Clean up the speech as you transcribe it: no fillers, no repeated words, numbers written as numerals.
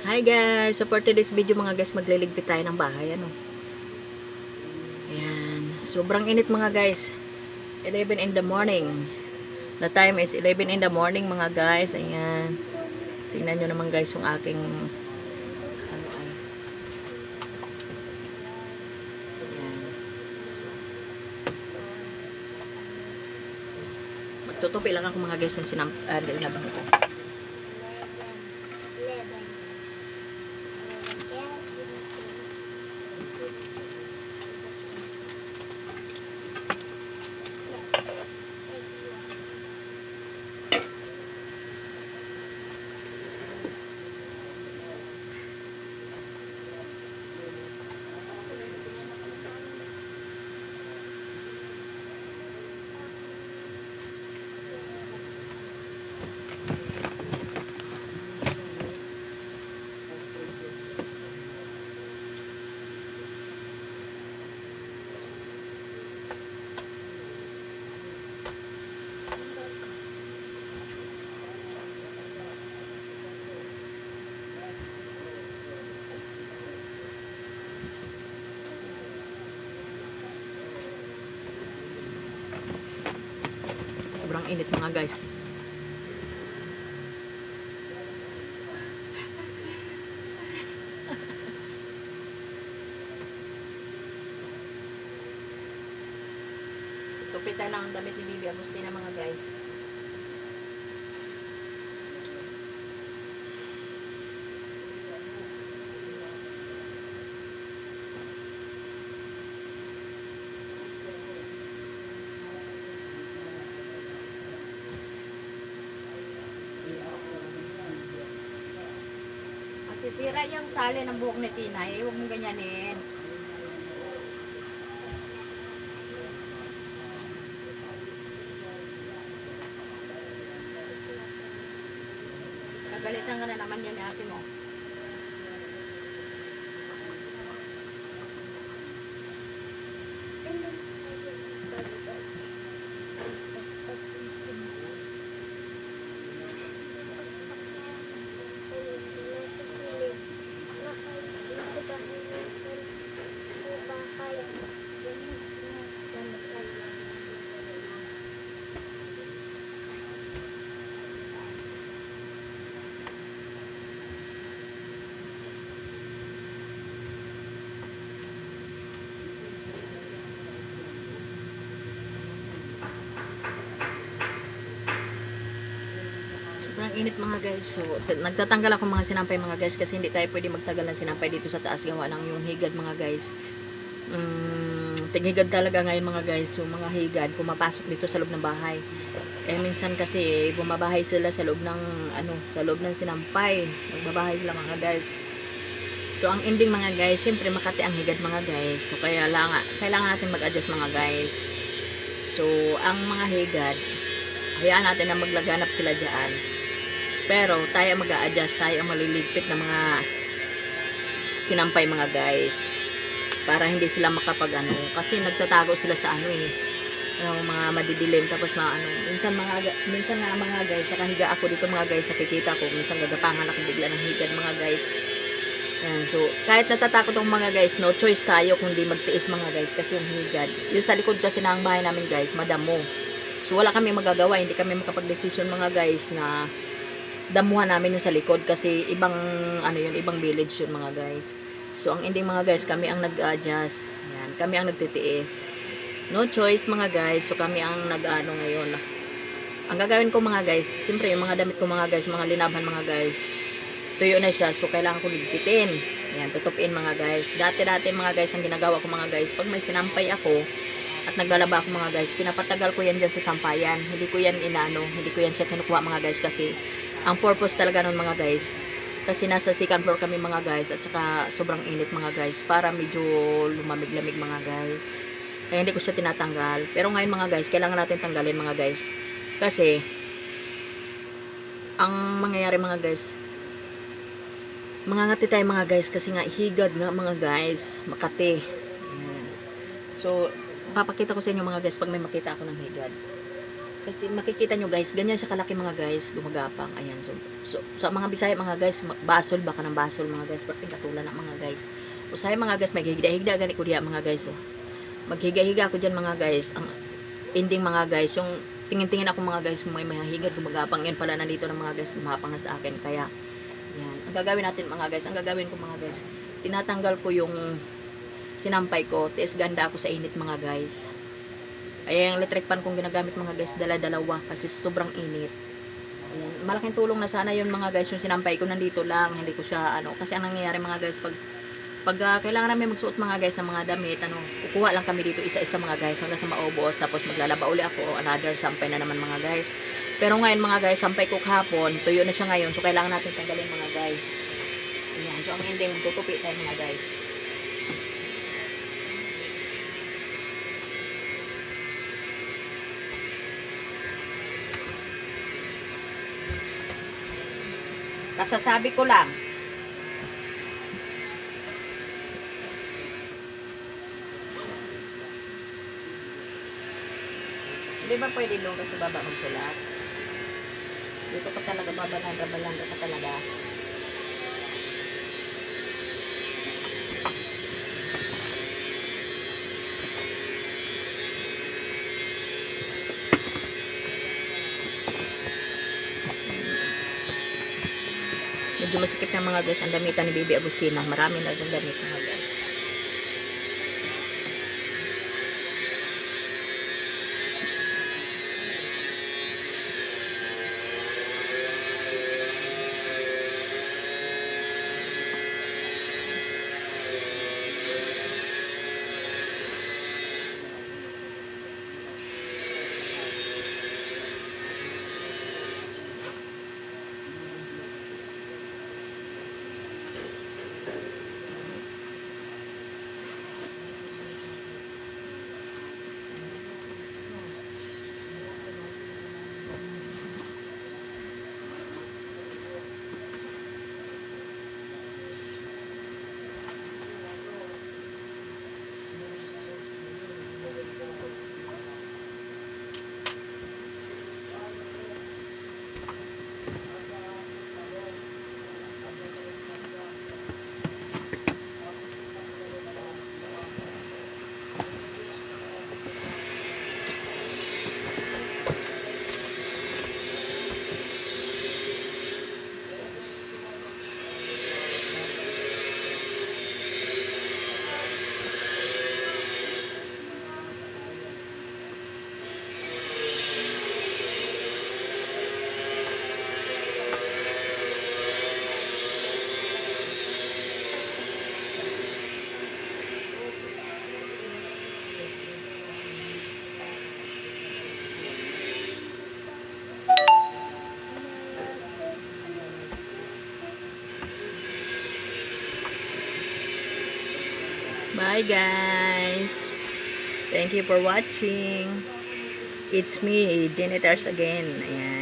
Hi guys! So for today's video mga guys, magliligpit tayo ng bahay. Ayan. Sobrang init mga guys. 11 in the morning. The time is 11 in the morning mga guys. Ayan. Tingnan nyo naman guys yung aking Ayan. Magtutupi lang ako mga guys ng sinabang ko. Sobrang init mga guys. Tupit tayo ng damit ni Bibi Agustina mga guys. Sisira yung tali ng buhok ni Tina, huwag mong ganyanin. Kagalitan ka na naman yan ni ate mo. Sobrang init mga guys. So, nagtatanggal ako mga sinampay mga guys kasi hindi tayo pwede magtagal ng sinampay dito sa taas gawa ng yung higad mga guys. Tighigad talaga ngayon mga guys. So, mga higad pumapasok dito sa loob ng bahay. Eh, minsan kasi bumabahay sila sa loob ng sa loob ng sinampay. Magbabahay sila mga guys. So, ang ending mga guys, syempre Makati ang higad mga guys. So, kaya kailangan natin mag-adjust mga guys. So, ang mga higad, hayaan natin na maglaganap sila dyan. Pero tayo mag-a-adjust, tayo ang maliligpit ng mga sinampay mga guys. Para hindi sila makapag kasi nagtatago sila sa mga madidilim tapos minsan nga mga guys, nakahiga ako dito mga guys sa kikita ko, minsan gagapangan ako bigla ng higad mga guys. Yan, so kahit natatakot ang mga guys, no choice tayo kundi magtiis mga guys kasi yung higad. Yung sa likod kasi ng bahay namin guys, madamo. So wala kami magagawa, hindi kami makapag-desisyon mga guys na damuhan namin yung sa likod kasi ibang ibang village yun mga guys. So ang ending mga guys, kami ang nag-adjust. Yan, kami ang nagtitiis. No choice mga guys. So kami ang ngayon. Ang gagawin ko mga guys, siyempre yung mga damit ko mga guys, mga linabhan mga guys, tuyo na siya. So kailangan ko ligpitin. Yan, tutupin mga guys. Dati mga guys, ang ginagawa ko mga guys, pag may sinampay ako at naglalaba ako mga guys, pinapatagal ko yan dyan sa sampayan. Hindi ko yan hindi ko yan siya kinukuha mga guys kasi ang purpose talaga nun mga guys, kasi nasa second floor kami mga guys at saka sobrang init mga guys, para medyo lumamig-lamig mga guys, kaya hindi ko siya tinatanggal. Pero ngayon mga guys, kailangan natin tanggalin mga guys kasi ang mangyayari mga guys, mangangati tayo mga guys kasi nga higad nga mga guys, Makati. So papakita ko sa inyo mga guys pag may makita ako ng higad. Kasi makikita nyo guys, ganyan siya kalaki mga guys, gumagapang. Ayan, so sa mga Bisaya mga guys, basol baka ng basol mga guys, pati katulan ng mga guys. O sa mga guys, maghigda-higda gani ko diya mga guys. Oh. Maghiga-higa ako diyan mga guys. Ang ending mga guys, yung tingin-tingin ako mga guys, kung may mahihigad, gumagapang. Yan pala nandito ng mga guys, gumapang na sa akin. Kaya, yan. Ang gagawin natin mga guys, ang gagawin ko mga guys, tinatanggal ko yung sinampay ko, tiis ganda ako sa init mga guys. Ay, yung electric pan kong ginagamit mga guys, dala-dalawa kasi sobrang init. Ayan. Malaking tulong na sana yun mga guys, yung sinampay ko nandito lang, hindi ko siya, kasi ang nangyayari mga guys, pag kailangan namin magsuot mga guys ng mga damit, kukuha lang kami dito isa-isa mga guys, hanggang sa maubos, tapos maglalaba uli ako, another sampay na naman mga guys. Pero ngayon mga guys, sampay ko kahapon, tuyo na siya ngayon, so kailangan natin tanggalin mga guys. Ayan, so ang ending, tutupi tayo mga guys. Kasasabi ko lang. Hindi ba pwede doon kasi baba magsulat? Dito ka talaga babalanda ka talaga. Medyo masikip na mga guys ang damitan ni Baby Agustina. Marami na yung damit mga guys. Bye guys. Thank you for watching. It's me, Janitors again. Ayan.